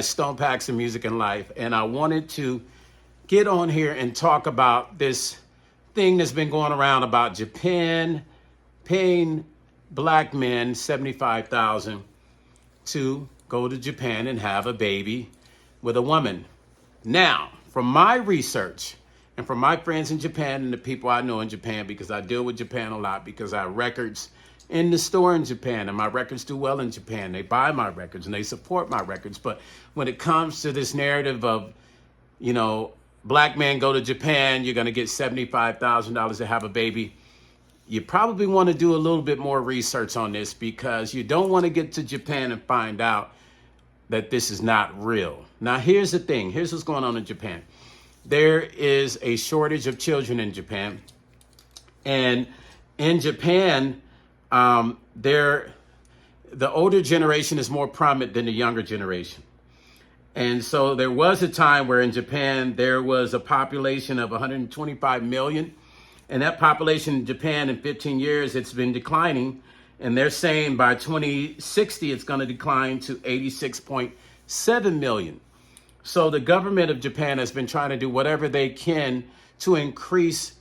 Stone Paxton Music and Life, and I wanted to get on here and talk about this thing that's been going around about Japan paying black men $75,000 to go to Japan and have a baby with a woman. Now, from my research and from my friends in Japan and the people I know in Japan, because I deal with Japan a lot, because I have records in the store in Japan, and my records do well in Japan. They buy my records and they support my records. But when it comes to this narrative of, black men go to Japan, you're going to get $75,000 to have a baby, you probably want to do a little bit more research on this, because you don't want to get to Japan and find out that this is not real. Now, here's the thing. Here's what's going on in Japan. There is a shortage of children in Japan. And in Japan, the older generation is more prominent than the younger generation. And so there was a time where in Japan, there was a population of 125 million. And that population in Japan in 15 years, it's been declining. And they're saying by 2060, it's going to decline to 86.7 million. So the government of Japan has been trying to do whatever they can to increase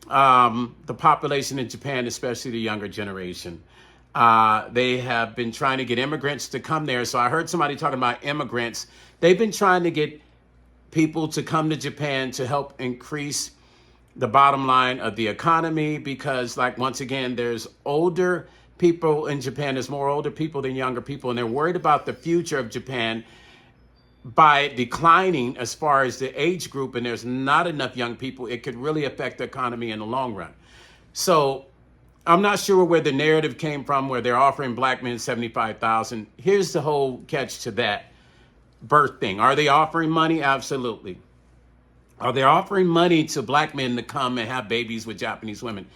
the population in Japan, especially the younger generation. They have been trying to get immigrants to come there. So I heard somebody talking about immigrants. They've been trying to get people to come to Japan to help increase the bottom line of the economy, because, like, once again, there's older people in Japan. There's more older people than younger people, and they're worried about the future of Japan by declining as far as the age group, and there's not enough young people. It could really affect the economy in the long run. So I'm not sure where the narrative came from, where they're offering black men $75,000. Here's the whole catch to that birth thing. Are they offering money? Absolutely. Are they offering money to black men to come and have babies with Japanese women?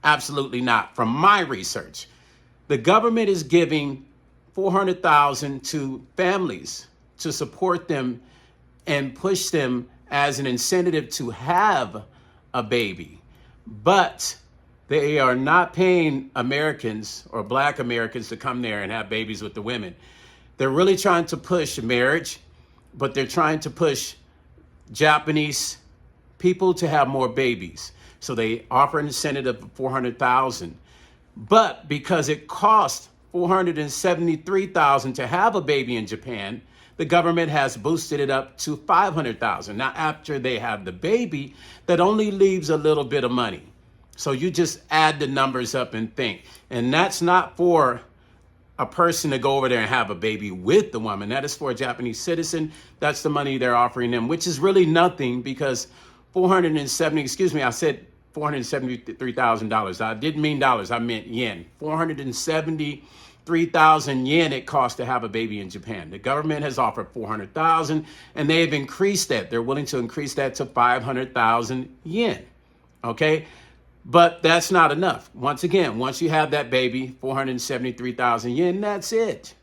Absolutely not. From my research, the government is giving $400,000 to families to support them and push them as an incentive to have a baby. But they are not paying Americans or black Americans to come there and have babies with the women. They're really trying to push marriage, but they're trying to push Japanese people to have more babies. So they offer an incentive of $400,000. But because it costs $473,000 to have a baby in Japan, the government has boosted it up to $500,000. Now, after they have the baby, that only leaves a little bit of money. So you just add the numbers up and think. And that's not for a person to go over there and have a baby with the woman. That is for a Japanese citizen. That's the money they're offering them, which is really nothing, because I said $473,000. I didn't mean dollars, I meant yen. 473,000 yen it costs to have a baby in Japan. The government has offered 400,000, and they've increased that. They're willing to increase that to 500,000 yen. Okay? But that's not enough. Once again, once you have that baby, 473,000 yen, that's it.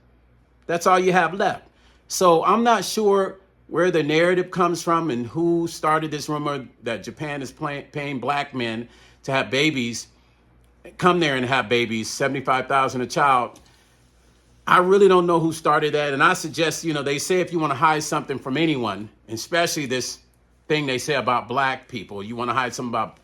That's all you have left. So I'm not sure where the narrative comes from and who started this rumor that Japan is paying black men to have babies, come there and have babies, $75,000 a child. I really don't know who started that. And I suggest, they say if you want to hide something from anyone, especially this thing they say about black people, you want to hide something about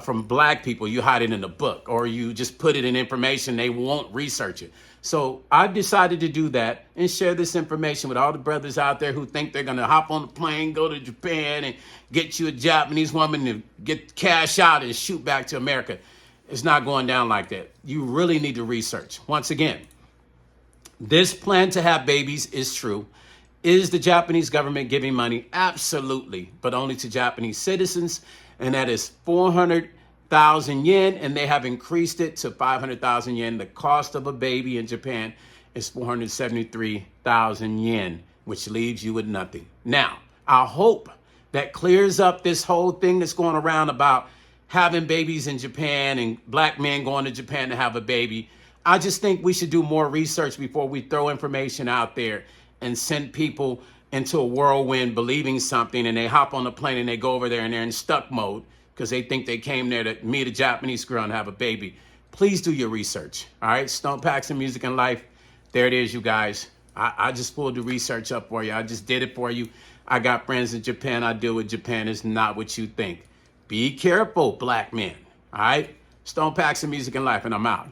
from black people, you hide it in a book, or you just put it in information, they won't research it. So I decided to do that and share this information with all the brothers out there who think they're going to hop on the plane, go to Japan and get you a Japanese woman and get cash out and shoot back to America. It's not going down like that. You really need to research. Once again, this plan to have babies is true. Is the Japanese government giving money? Absolutely, but only to Japanese citizens. And that is 400,000 yen, and they have increased it to 500,000 yen. The cost of a baby in Japan is 473,000 yen, which leaves you with nothing. Now, I hope that clears up this whole thing that's going around about having babies in Japan and black men going to Japan to have a baby. I just think we should do more research before we throw information out there and send people into a whirlwind believing something, and they hop on the plane and they go over there and they're in stuck mode because they think they came there to meet a Japanese girl and have a baby. Please do your research. All right. Stone Paxton Music and Life. There it is, you guys. I just pulled the research up for you. I just did it for you. I got friends in Japan. I deal with Japan. It's not what you think. Be careful, black men. All right? Stone Paxton Music and Life, and I'm out.